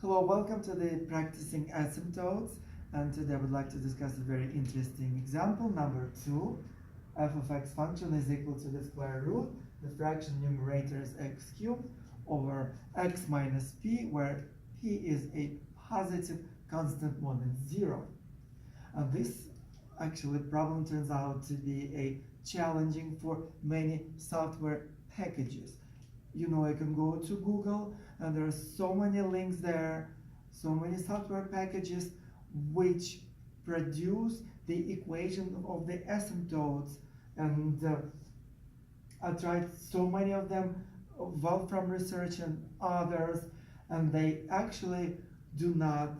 Hello, welcome to the Practicing Asymptotes, and today I would like to discuss a very interesting example, number 2. F of x function is equal to the square root, the fraction numerator is x cubed, over x minus p, where p is a positive constant more than 0. And this actually problem turns out to be a challenging for many software packages. You know, I can go to Google and there are so many links there, so many software packages which produce the equation of the asymptotes, and I tried so many of them, Wolfram Research and others, and they actually do not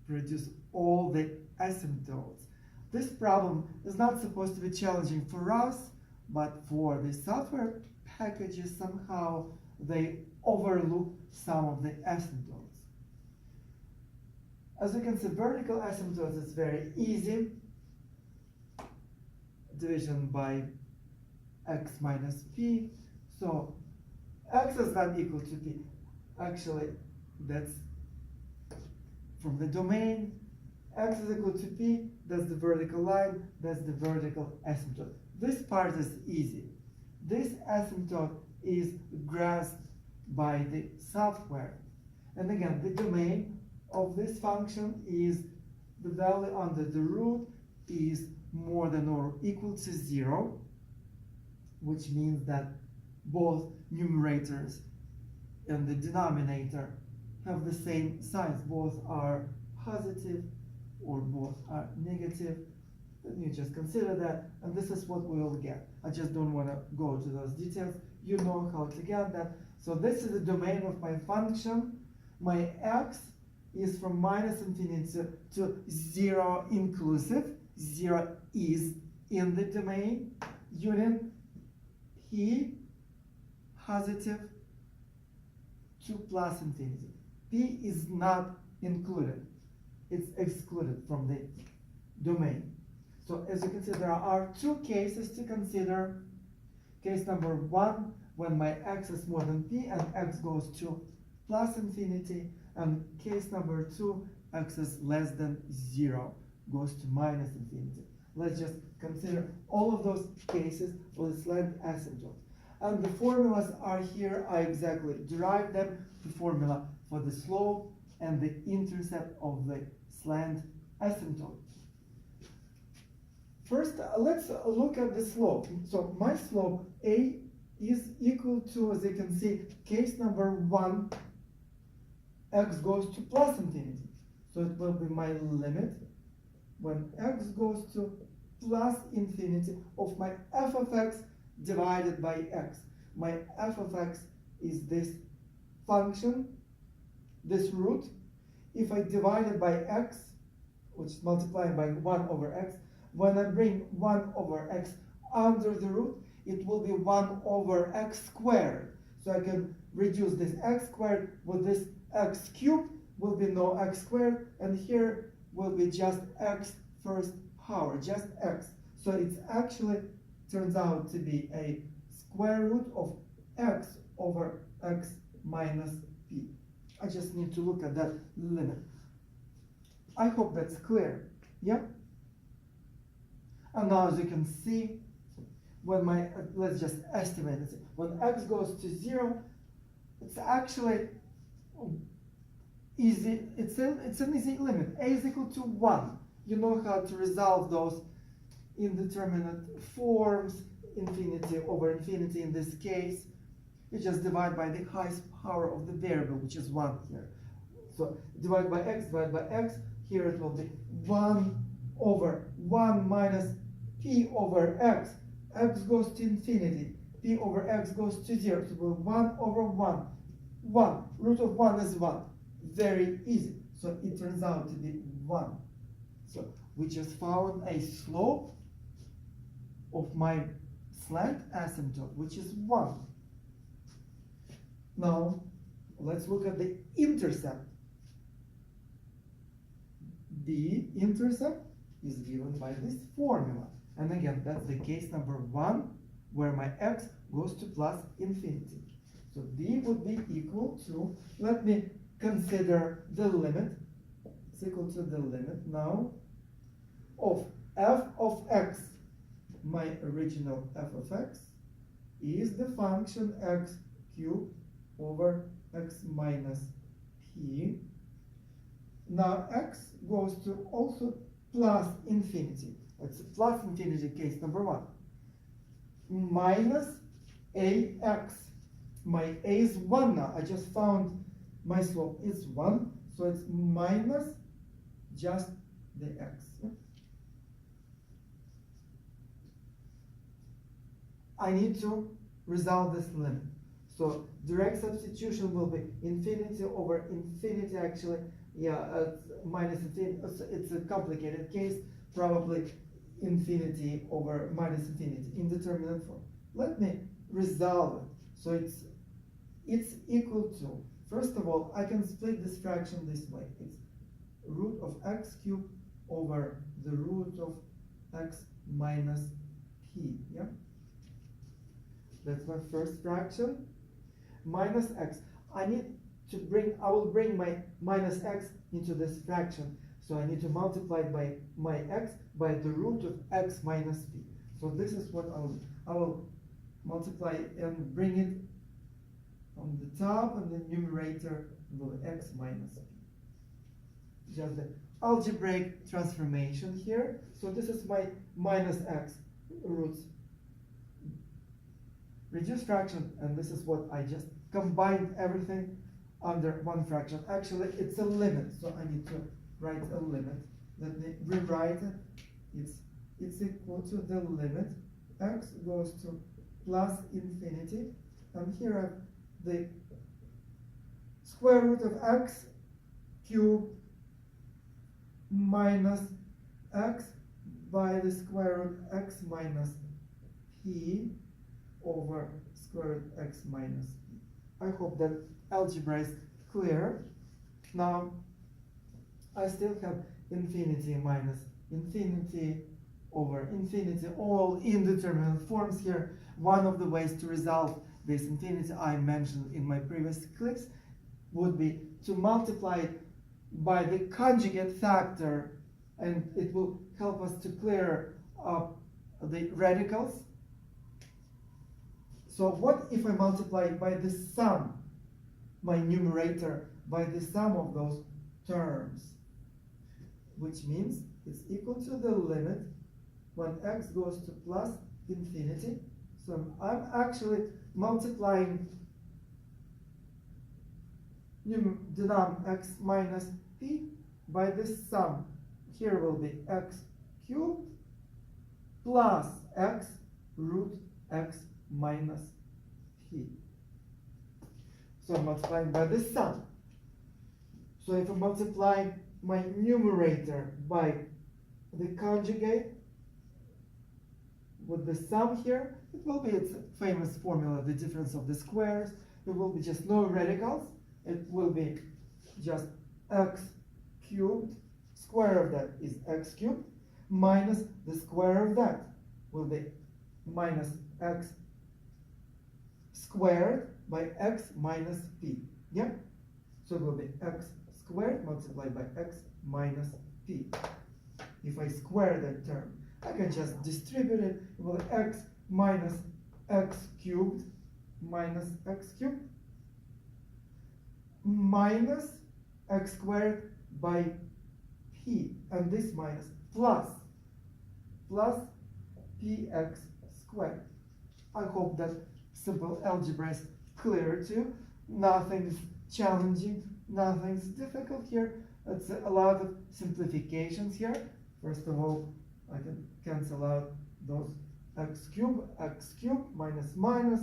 produce all the asymptotes. This problem is not supposed to be challenging for us, but for the software packages, somehow they overlook some of the asymptotes. As you can see, vertical asymptotes is very easy. Division by x minus p. So x is not equal to p. Actually, that's from the domain. X is equal to p. That's the vertical line. That's the vertical asymptote. This part is easy. This asymptote is grasped by the software. And again, the domain of this function is the value under the root is more than or equal to 0, which means that both numerators and the denominator have the same signs. Both are positive or both are negative. Then you just consider that, and this is what we will get. I just don't want to go to those details. You know how to get that. So this is the domain of my function. My x is from minus infinity to 0 inclusive. 0 is in the domain. Union p positive to plus infinity. P is not included. It's excluded from the domain. So as you can see, there are two cases to consider. Case number 1, when my x is more than p and x goes to plus infinity, and case number 2, x is less than 0, goes to minus infinity. Let's just consider all of those cases for the slant asymptote. And the formulas are here. I exactly derived them, the formula for the slope and the intercept of the slant asymptote. First, let's look at the slope. So my slope a is equal to, as you can see, case number 1, x goes to plus infinity. So it will be my limit when x goes to plus infinity of my f of x divided by x. My f of x is this function, this root. If I divide it by x, which is multiplied by 1 over x, when I bring 1 over x under the root, it will be 1 over x squared. So I can reduce this x squared with this x cubed, will be no x squared, and here will be just x first power, just x. So it's actually turns out to be a square root of x over x minus p. I just need to look at that limit. I hope that's clear. Yeah? And now as you can see, when my, let's just estimate it. When x goes to 0, it's actually easy. It's an easy limit. A is equal to 1. You know how to resolve those indeterminate forms, infinity over infinity in this case. You just divide by the highest power of the variable, which is 1 here. So divide by x, divide by x. Here it will be 1 over 1 minus p over x. X goes to infinity. P over x goes to 0. So it will be 1 over 1. 1. Root of 1 is 1. Very easy. So it turns out to be 1. So we just found a slope of my slant asymptote, which is 1. Now, let's look at the intercept. The intercept is given by this formula. And again, that's the case number 1, where my x goes to plus infinity. So d would be equal to, let me consider the limit. It's equal to the limit now of f of x. My original f of x is the function x cubed over x minus p. Now x goes to also plus infinity. It's plus infinity case number 1. Minus ax. My a is 1 now. I just found my slope is 1. So it's minus just the x. I need to resolve this limit. So direct substitution will be infinity over infinity. Actually, yeah, minus infinity. It's a complicated case. Probably infinity over minus infinity, indeterminate form. Let me resolve it. So it's equal to, first of all, I can split this fraction this way. It's root of x cubed over the root of x minus p. Yeah, that's my first fraction. Minus x. I will bring my minus x into this fraction. So I need to multiply by my x by the root of x minus p. So this is what I will multiply and bring it on the top, and the numerator will be x minus p. Just the algebraic transformation here. So this is my minus x roots reduced fraction, and this is what I just combined everything under one fraction. Actually, it's a limit, so I need to write a limit. Let me rewrite it. It's equal to the limit. X goes to plus infinity, and here I have the square root of x cubed minus x by the square root x minus p over square root x minus p. I hope that algebra is clear. Now, I still have infinity minus infinity over infinity, all indeterminate forms here. One of the ways to resolve this infinity I mentioned in my previous clips would be to multiply it by the conjugate factor, and it will help us to clear up the radicals. So what if I multiply it by the sum, my numerator, by the sum of those terms? Which means it's equal to the limit when x goes to plus infinity. So I'm actually multiplying denom x minus p by this sum. Here will be x cubed plus x root x minus p. So I'm multiplying by this sum. So if I multiply my numerator by the conjugate with the sum here, it will be its famous formula, the difference of the squares. There will be just no radicals. It will be just x cubed, square of that is x cubed, minus the square of that will be minus x squared by x minus p. Yeah? So it will be x squared multiplied by x minus p. If I square that term, I can just distribute it. It will be x minus x cubed minus x cubed minus x squared by p, and this minus plus px squared. I hope that simple algebra is clear too. Nothing's challenging, nothing's difficult here. It's a lot of simplifications here. First of all, I can cancel out those x cubed minus minus,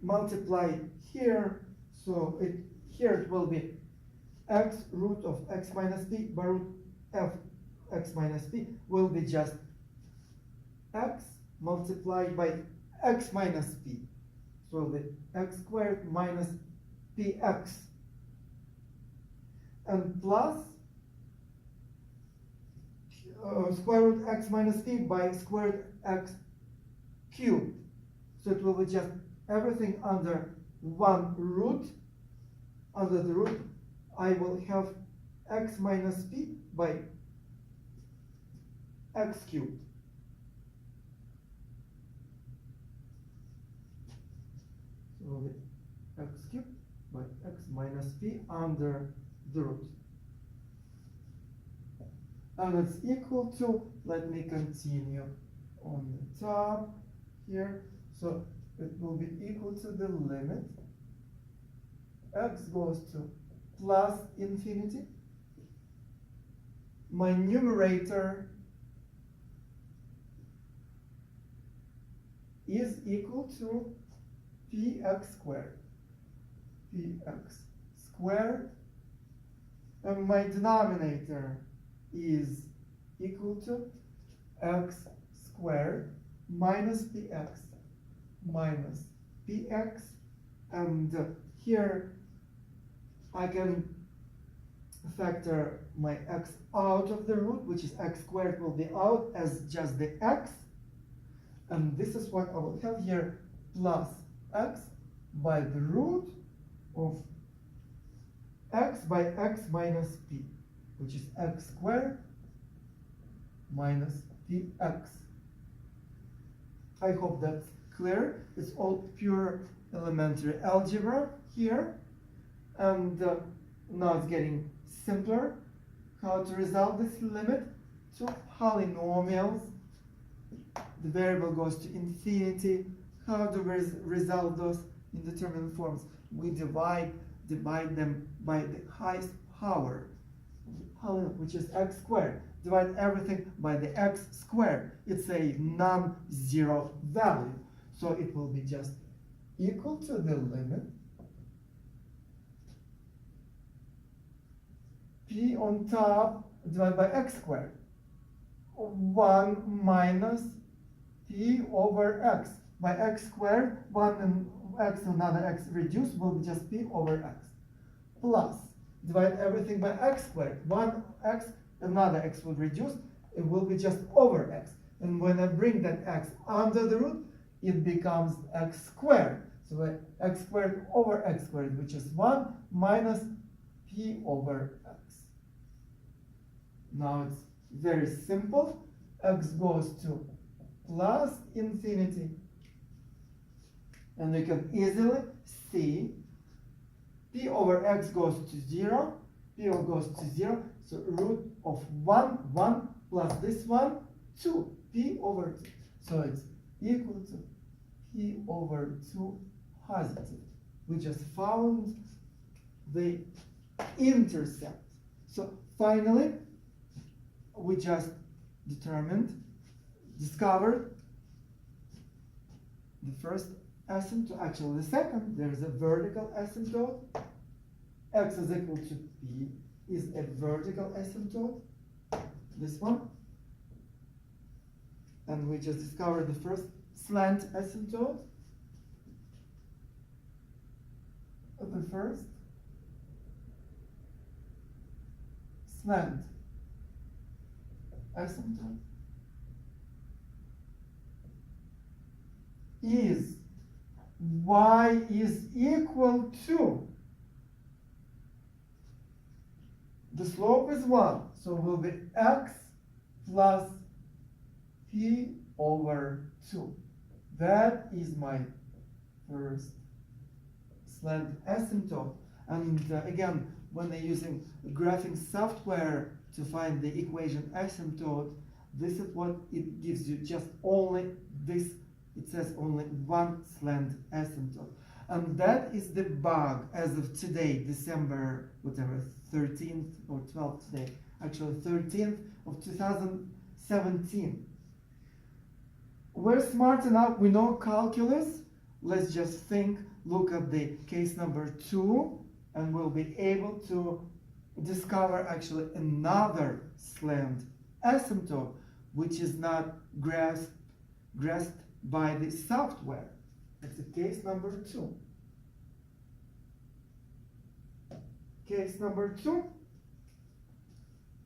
multiply here, so here it will be x root of x minus p by root f x minus p will be just x multiplied by x minus p, so it will be x squared minus px, and plus square root x minus p by squared x cubed. So it will be just everything under one root under the root, I will have x minus p by x cubed. So x cubed by x minus p under the root. And it's equal to, let me continue on the top here. So it will be equal to the limit. X goes to plus infinity. My numerator is equal to px squared. Px squared. And my denominator is equal to x squared minus px minus px, and here I can factor my x out of the root, which is x squared will be out as just the x, and this is what I will have here, plus x by the root of x by x minus p, which is x squared minus px. I hope that's clear. It's all pure elementary algebra here. And now it's getting simpler. How to resolve this limit to polynomials. The variable goes to infinity. How do we resolve those indeterminate forms? We divide them by the highest power, which is x squared. Divide everything by the x squared. It's a non-zero value. So it will be just equal to the limit p on top divided by x squared. 1 minus p over x. By x squared, 1 and x and another x reduced will be just p over x. Plus, divide everything by x squared. 1 x, another x will reduce, it will be just over x. And when I bring that x under the root, it becomes x squared. So x squared over x squared, which is 1 minus p over x. Now it's very simple. X goes to plus infinity. And we can easily see p over x goes to 0, p goes to 0, so root of 1 plus this one, 2, p over 2. So it's equal to p over 2 positive. We just found the intercept. So finally, we just discovered the first asymptote, actually the second. There is a vertical asymptote. X is equal to p is a vertical asymptote, this one. And we just discovered the first slant asymptote. The first slant asymptote is y is equal to, the slope is 1, so it will be x plus p over 2. That is my first slant asymptote. And again, when they're using graphing software to find the equation asymptote, this is what it gives you, just only this. It says only one slant asymptote. And that is the bug as of today, December, whatever, 13th or 12th today. Actually, 13th of 2017. We're smart enough, we know calculus. Let's just look at the case number 2, and we'll be able to discover actually another slant asymptote, which is not grasped by the software. It's a case number 2. Case number 2,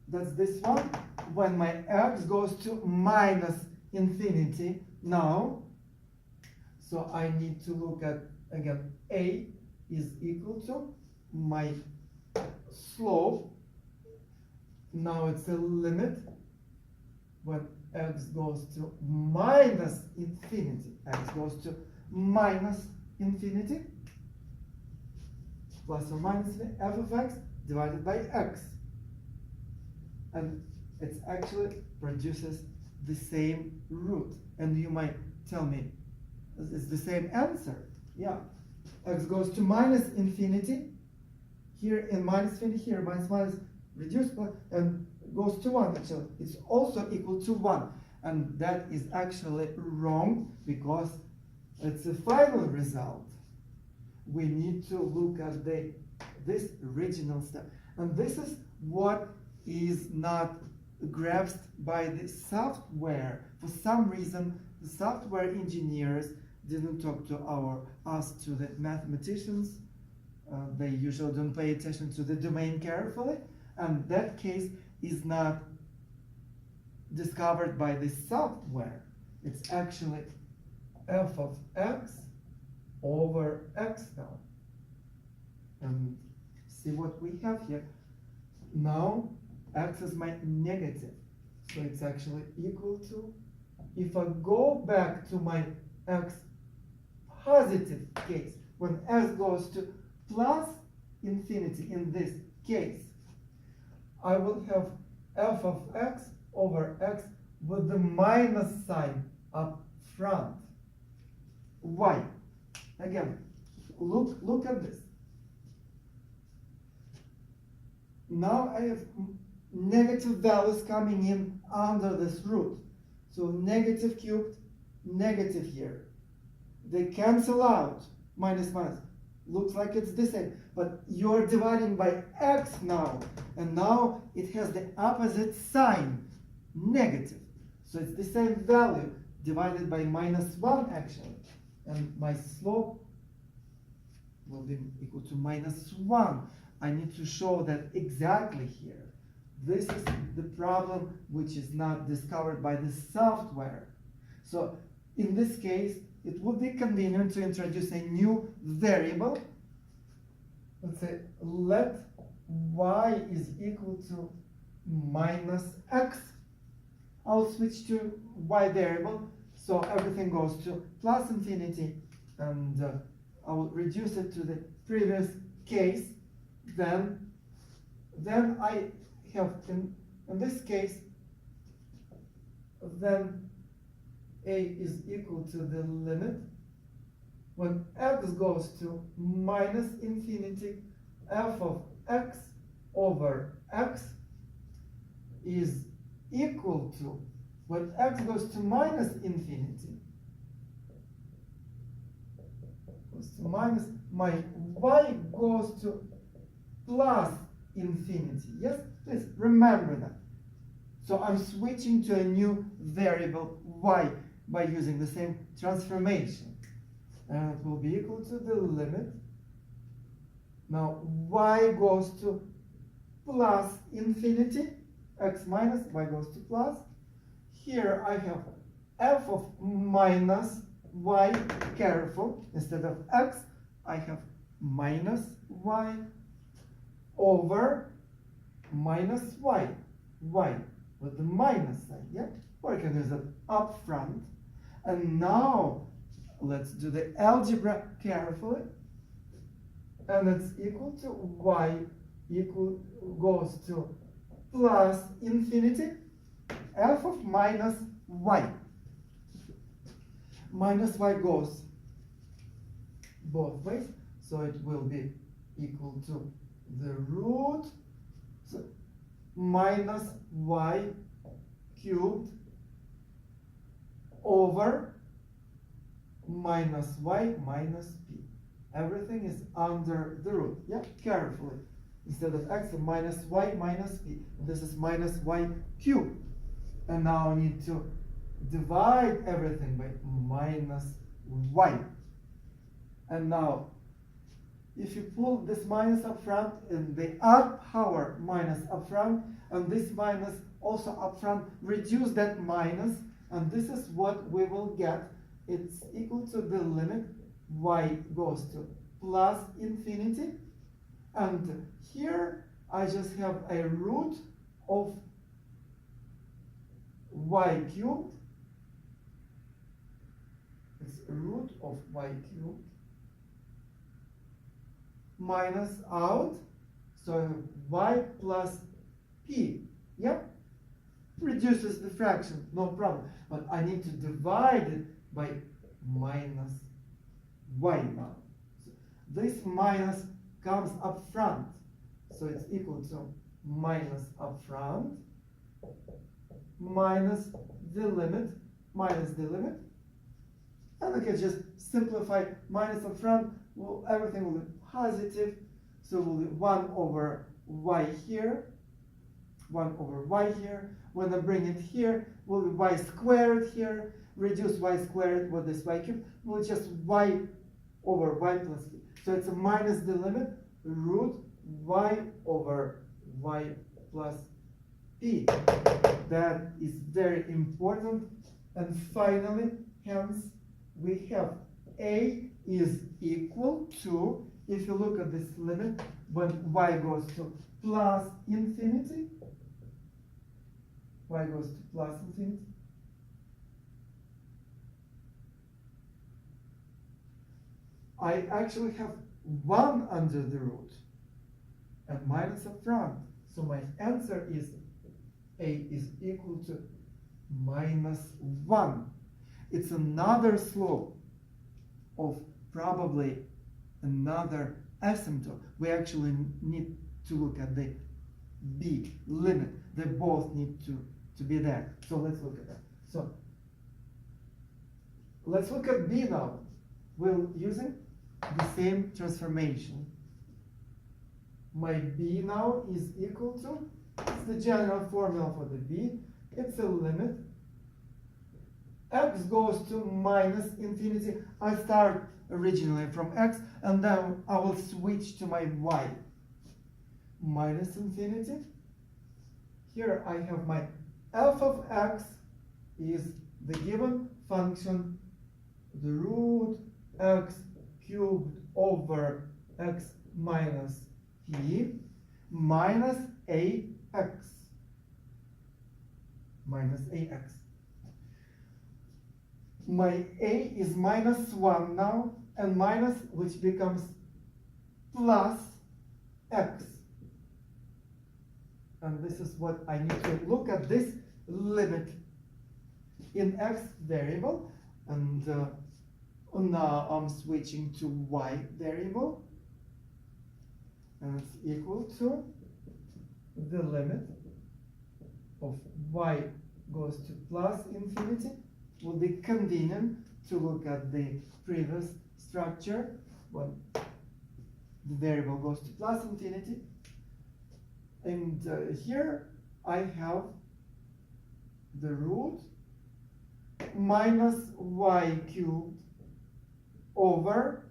that's this one, when my x goes to minus infinity now. So I need to look at, again, a is equal to my slope, now it's a limit when x goes to minus infinity. X goes to minus infinity, plus or minus f of x divided by x. And it actually produces the same root. And you might tell me, it's the same answer. Yeah, x goes to minus infinity. Here in minus infinity, here minus reduced, and goes to 1 actually. It's also equal to 1. And that is actually wrong because it's a final result. We need to look at this original step. And this is what is not grasped by the software. For some reason, the software engineers didn't talk to us, to the mathematicians. They usually don't pay attention to the domain carefully. And that case is not discovered by the software. It's actually f of x over x now. And see what we have here. Now x is my negative. So it's actually equal to, if I go back to my x positive case, when x goes to plus infinity in this case, I will have f of x over x with the minus sign up front. Why? Again, look at this. Now I have negative values coming in under this root. So negative cubed, negative here. They cancel out, minus minus. Looks like it's the same, but you're dividing by x now, and now it has the opposite sign, negative. So it's the same value divided by minus 1 actually, and my slope will be equal to minus 1. I need to show that exactly here. This is the problem which is not discovered by the software. So in this case, it would be convenient to introduce a new variable. Let's say let y is equal to minus x. I'll switch to y variable, so everything goes to plus infinity, and I will reduce it to the previous case. Then I have in this case, then a is equal to the limit when x goes to minus infinity, f of x over x is equal to, when x goes to minus infinity, goes to minus, my y goes to plus infinity. Yes, please remember that. So I'm switching to a new variable y by using the same transformation. And it will be equal to the limit. Now y goes to plus infinity, x minus, y goes to plus. Here I have f of minus y, careful, instead of x, I have minus y over minus y, with the minus sign, yeah? Or you can use it up front. And now let's do the algebra carefully. And it's equal to y goes to plus infinity, f of minus y. Minus y goes both ways, so it will be equal to the root, so minus y cubed over minus y minus p. Everything is under the root. Yeah, carefully. Instead of x, minus y minus p. This is minus y cubed. And now I need to divide everything by minus y. And now, if you pull this minus up front, and the odd power minus up front, and this minus also up front, reduce that minus, and this is what we will get. It's equal to the limit y goes to plus infinity, And here I just have a root of y cubed. It's root of y cubed minus out, so I have y plus p. Yep, reduces the fraction, no problem. But I need to divide it by minus y now. So this minus comes up front, so it's equal to minus up front minus the limit, and I can just simplify minus up front. Well, everything will be positive, so will be 1 over y here, 1 over y here. When I bring it here, will be y squared here, reduce y squared with this y cubed, will just y over y plus p. So it's a minus the limit, root y over y plus p. That is very important. And finally, hence, we have a is equal to, if you look at this limit, when y goes to plus infinity, y goes to plus infinity, I actually have 1 under the root and minus up front. So my answer is a is equal to minus 1. It's another slope of probably another asymptote. We actually need to look at the b limit. They both need to be there. So let's look at that. So let's look at b now. We're using the same transformation. My b now is equal to, it's the general formula for the b. It's a limit. X goes to minus infinity. I start originally from x, and then I will switch to my y. Minus infinity. Here I have my f of x is the given function, the root x cubed over x minus p minus ax. Minus ax. My a is minus 1 now, and minus, which becomes plus x. And this is what I need to look at, this limit in x variable. And now I'm switching to y variable. And it's equal to the limit of y goes to plus infinity. Will be convenient to look at the previous structure when the variable goes to plus infinity. And here I have the root minus y cubed over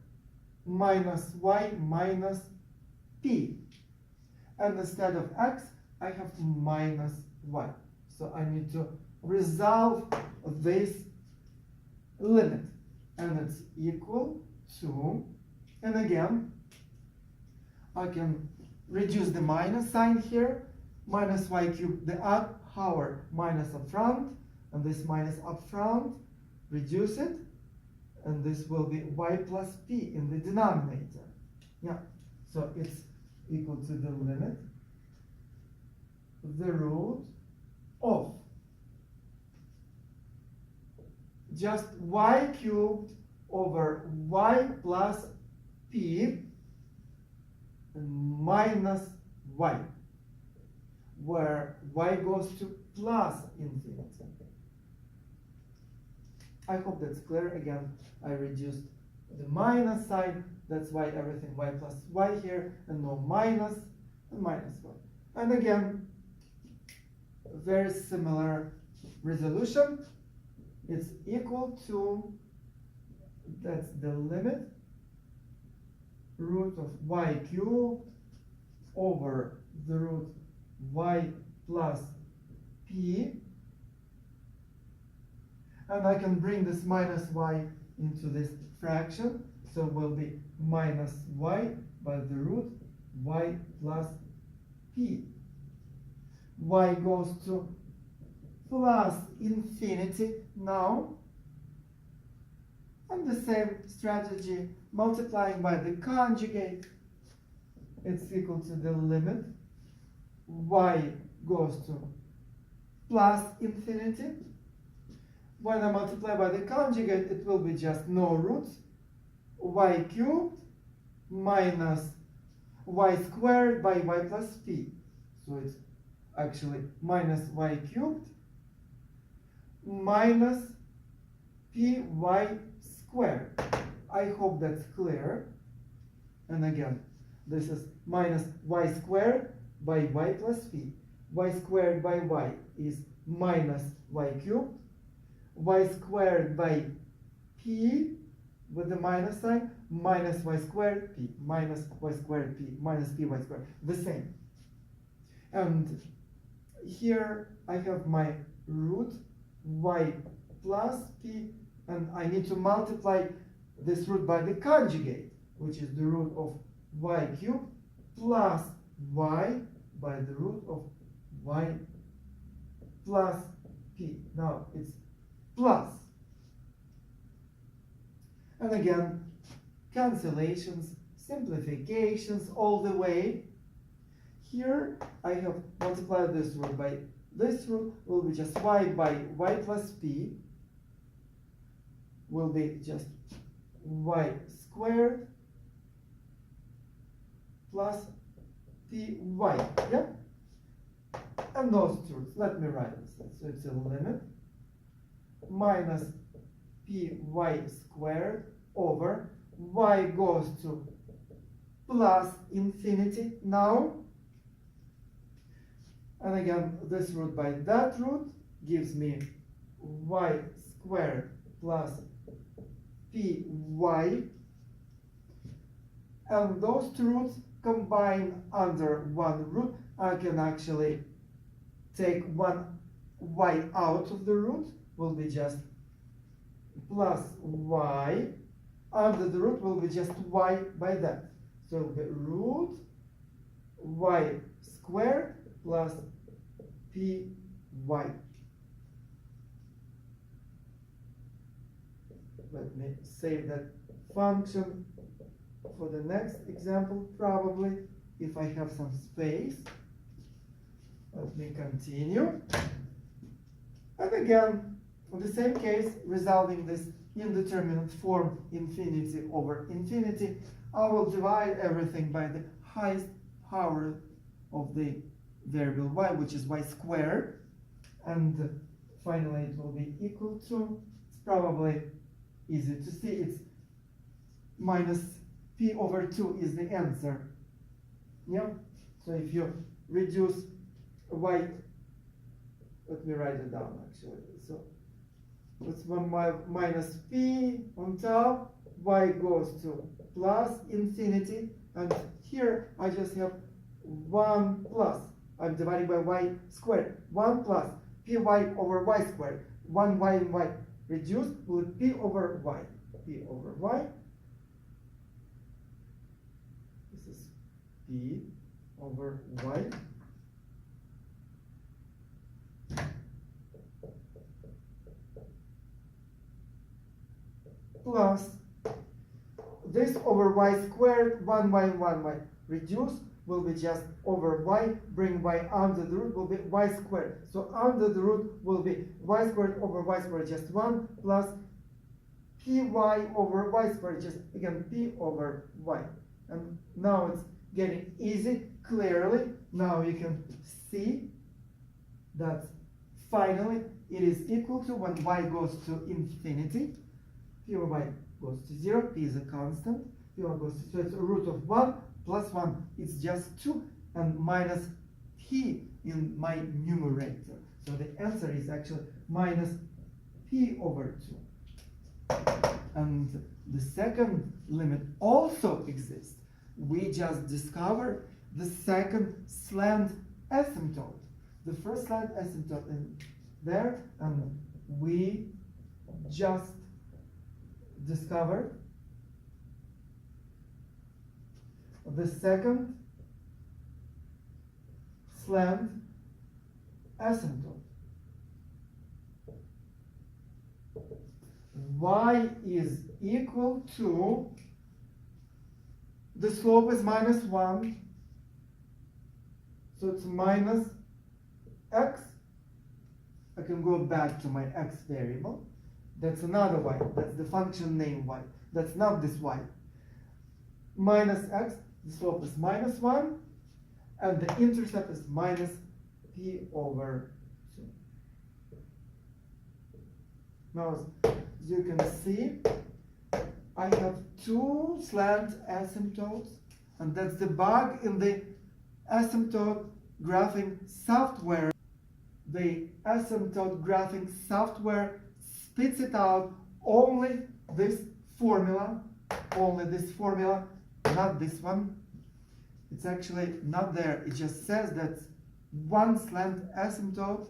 minus y minus p. And instead of x, I have minus y. So I need to resolve this limit, and it's equal to, and again I can reduce the minus sign here, minus y cubed, the up, however, minus up front, and this minus up front, reduce it, and this will be y plus p in the denominator. Yeah, so it's equal to the limit, the root of just y cubed over y plus p minus y, where y goes to plus infinity. I hope that's clear. Again, I reduced the minus sign. That's why everything y plus y here, and no minus and minus y. And again, very similar resolution. It's equal to, that's the limit, root of y cubed over the root y plus p. And I can bring this minus y into this fraction, so it will be minus y by the root y plus p. Y goes to plus infinity now. And the same strategy, multiplying by the conjugate, it's equal to the limit. Y goes to plus infinity. When I multiply by the conjugate, it will be just no roots. Y cubed minus y squared by y plus p. So it's actually minus y cubed minus py squared. I hope that's clear. And again, this is minus y squared by y plus p. Y squared by y is minus y cubed. Y squared by p with the minus sign minus y squared p minus y squared p minus py squared. The same. And here I have my root y plus p, and I need to multiply this root by the conjugate, which is the root of y cubed plus y by the root of y plus p. Now it's plus. And again, cancellations, simplifications all the way. Here I have multiplied this root by this root, will be just y by y plus p, will be just y squared plus py, yeah? And those two roots, let me write this. So it's a limit minus py squared over y goes to plus infinity now. And again, this root by that root gives me y squared plus py. And those two roots combine under one root. I can actually take one y out of the root, will be just plus y. Under the root will be just y by that. So it will be root y squared plus py. Let me save that function for the next example, probably, if I have some space. Let me continue. And again, in the same case, resolving this indeterminate form infinity over infinity, I will divide everything by the highest power of the variable y, which is y squared. And finally, it will be equal to, it's probably easy to see, it's minus p over 2 is the answer. Yeah? So if you reduce y, let me write it down actually. So it's 1 minus p on top, y goes to plus infinity, and here I just have 1 plus. I'm dividing by y squared. 1 plus py over y squared. 1 y and y reduced with p over y. P over y. This is p over y. Plus this over y squared, 1 y and 1 y reduced will be just over y, bring y under the root will be y squared. So under the root will be y squared over y squared, just 1 plus py over y squared, just again p over y. And now it's getting easy, clearly. Now you can see that finally it is equal to when y goes to infinity. P over y goes to 0, p is a constant. P over goes to, so it's a root of 1 plus 1, it's just 2, and minus p in my numerator. So the answer is actually minus p over 2. And the second limit also exists. We just discovered the second slant asymptote. The first slant asymptote in there, and we just discovered the second slant asymptote. Y is equal to, the slope is minus 1, so it's minus x. I can go back to my x variable. That's another y. That's the function name y. That's not this y. Minus x, the slope is minus 1, and the intercept is minus p over 2. Now, as you can see, I have two slant asymptotes, and that's the bug in the asymptote graphing software. The asymptote graphing software spits it out only this formula, not this one. It's actually not there. It just says that one slant asymptote.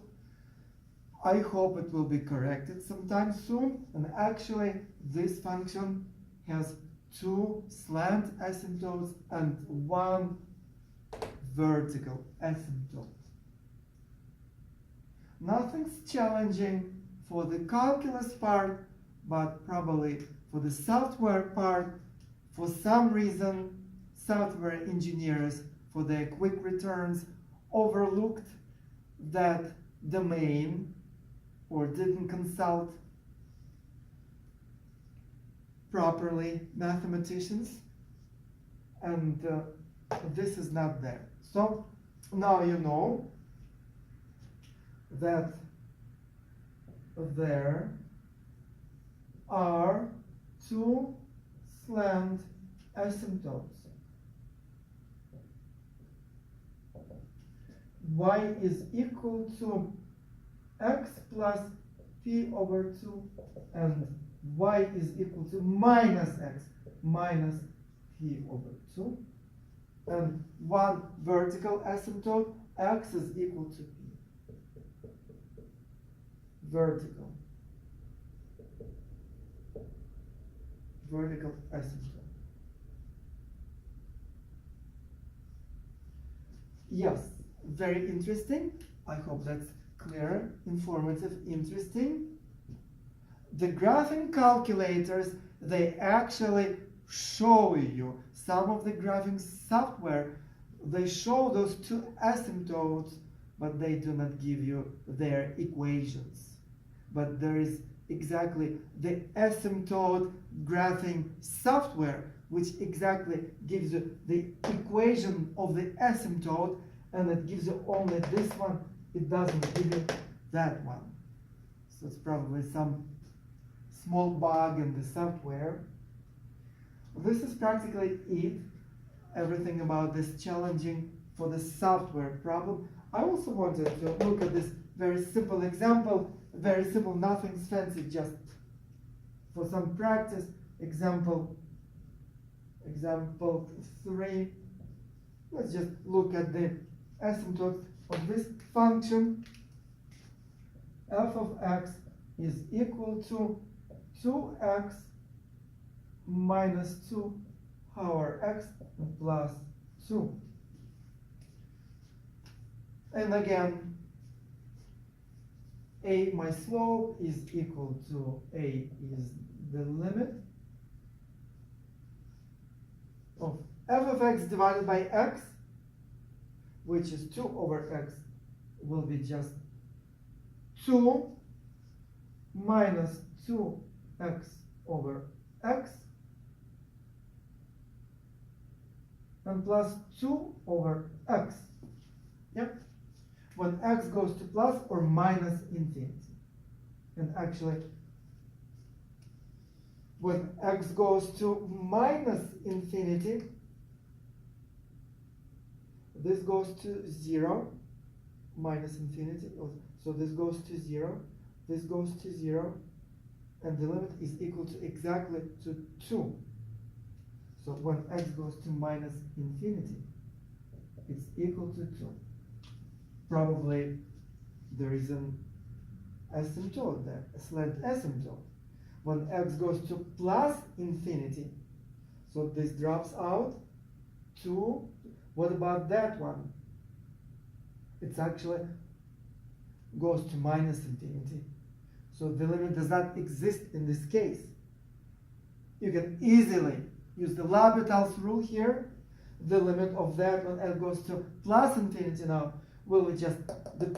I hope it will be corrected sometime soon. And actually, this function has two slant asymptotes and one vertical asymptote. Nothing's challenging for the calculus part, but probably for the software part, for some reason, software engineers, for their quick returns, overlooked that domain or didn't consult properly mathematicians, and this is not there. So now you know that there are two slant asymptotes. Y is equal to x plus p over 2, and y is equal to minus x minus p over 2. And one vertical asymptote, x is equal to p. Vertical asymptote. Yes, very interesting. I hope that's clear, informative, interesting. The graphing calculators, they actually show you some of the graphing software. They show those two asymptotes, but they do not give you their equations. But there is exactly the asymptote graphing software, which exactly gives you the equation of the asymptote, and it gives you only this one. It doesn't give you that one. So it's probably some small bug in the software. This is practically it. Everything about this challenging for the software problem. I also wanted to look at this very simple example. Very simple, nothing's fancy, just for some practice. Example 3. Let's just look at the asymptote of this function. F of x is equal to 2x minus 2 power x plus 2. And again, a, my slope, is equal to a is the limit of f of x divided by x, which is 2 over x, will be just 2 minus 2x over x, and plus 2 over x. Yep. When x goes to plus or minus infinity. And actually, when x goes to minus infinity, this goes to 0, minus infinity. So this goes to 0, this goes to 0, and the limit is equal to exactly to 2. So when x goes to minus infinity, it's equal to 2. Probably there is an asymptote there, a slant asymptote. When x goes to plus infinity, so this drops out, 2. What about that one? It's actually goes to minus infinity. So the limit does not exist in this case. You can easily use the L'Hopital's rule here. The limit of that when f goes to plus infinity now will be just the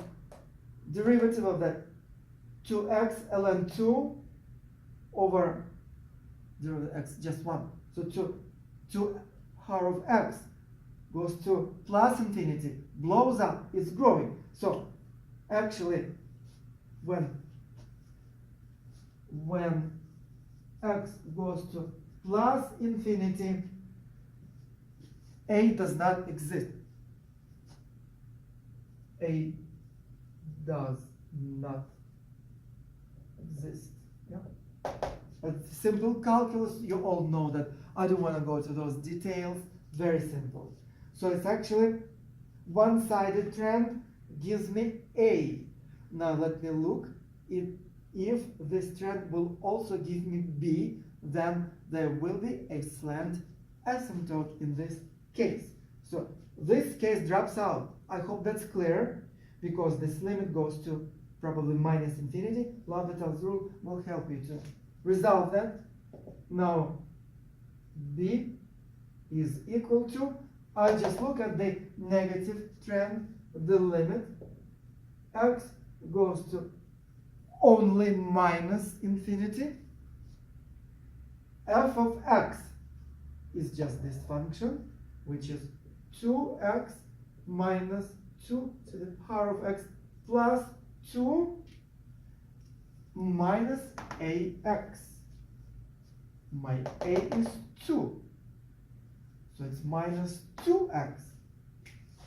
derivative of that 2x ln 2 over derivative x just 1. So 2 power of x goes to plus infinity, blows up, it's growing. So actually when x goes to plus infinity, a does not exist. A does not exist. Yeah. But simple calculus, you all know that. I don't want to go to those details. Very simple. So it's actually one-sided trend gives me A. Now let me look. If this trend will also give me B, then there will be a slant asymptote in this case. So this case drops out. I hope that's clear, because this limit goes to probably minus infinity. L'Hopital's rule will help you to resolve that. Now B is equal to, I just look at the negative trend, the limit x goes to only minus infinity. F of x is just this function, which is 2x minus 2 to the power of x plus 2 minus ax. My a is 2. So it's minus 2x.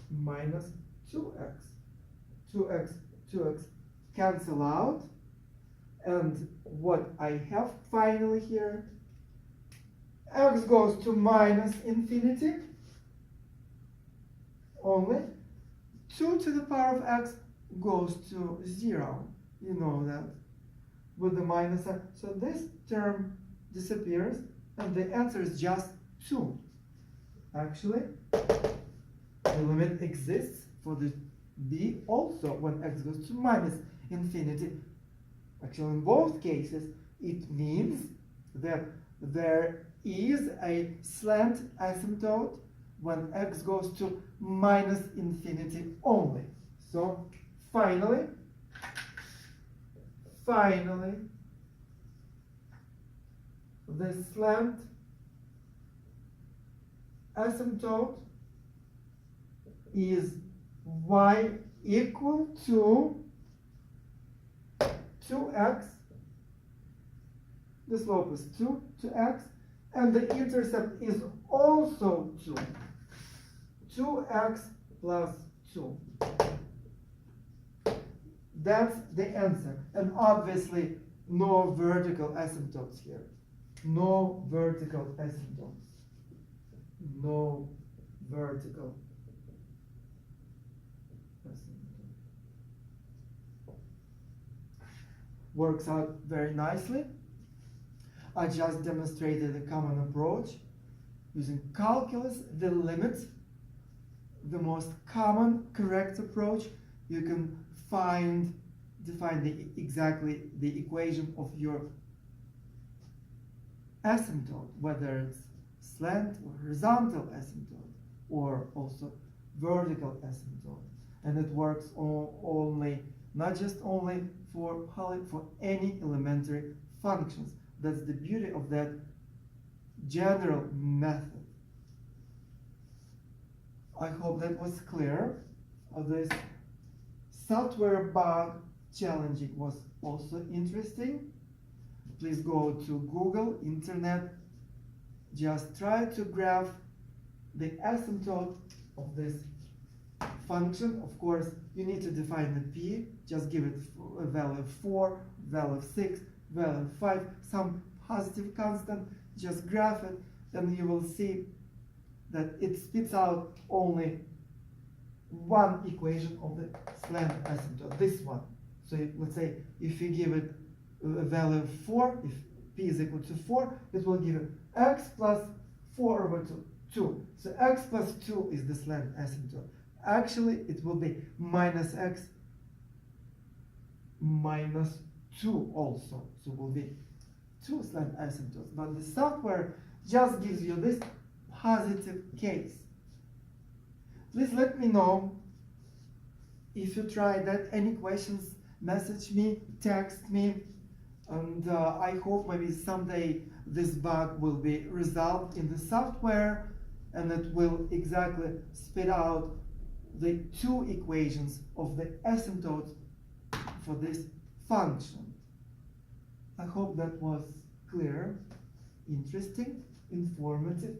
Minus 2x. 2x cancel out. And what I have finally here, x goes to minus infinity. Only 2 to the power of x goes to 0. You know that. With the minus sign. So this term disappears, and the answer is just 2. Actually, the limit exists for the b also when x goes to minus infinity. Actually, in both cases, it means that there is a slant asymptote when x goes to minus infinity only. So finally, the slant asymptote is y equal to 2x, the slope is 2 to x, and the intercept is also 2. 2x plus 2. That's the answer. And obviously, no vertical asymptotes here. No vertical asymptotes. No vertical asymptote. Works out very nicely. I just demonstrated a common approach using calculus, the limit, the most common correct approach. You can define exactly the equation of your asymptote, whether it's slant or horizontal asymptote, or also vertical asymptote. And it works only, not just only for any elementary functions. That's the beauty of that general method. I hope that was clear. This software bug challenging was also interesting. Please go to Google, internet, just try to graph the asymptote of this function. Of course, you need to define the p, just give it a value of 4, value of 6, value of 5, some positive constant, just graph it, and you will see that it spits out only one equation of the slant asymptote, this one. So let's say if you give it a value of 4, if p is equal to 4, it will give you x plus 4 over 2. So x plus 2 is the slant asymptote. actually it will be minus x minus 2 also. So it will be 2 slant asymptotes. But the software just gives you this positive case. Please let me know if you try that. Any questions, message me, text me, and I hope maybe someday this bug will be resolved in the software and it will exactly spit out the 2 equations of the asymptotes for this function. I hope that was clear, interesting, informative,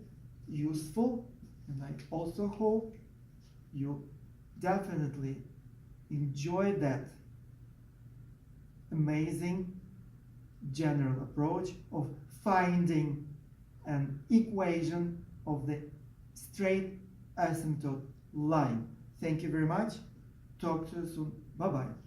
useful, and I also hope you definitely enjoy that amazing general approach of finding an equation of the straight asymptote line. Thank you very much. Talk to you soon. Bye-bye.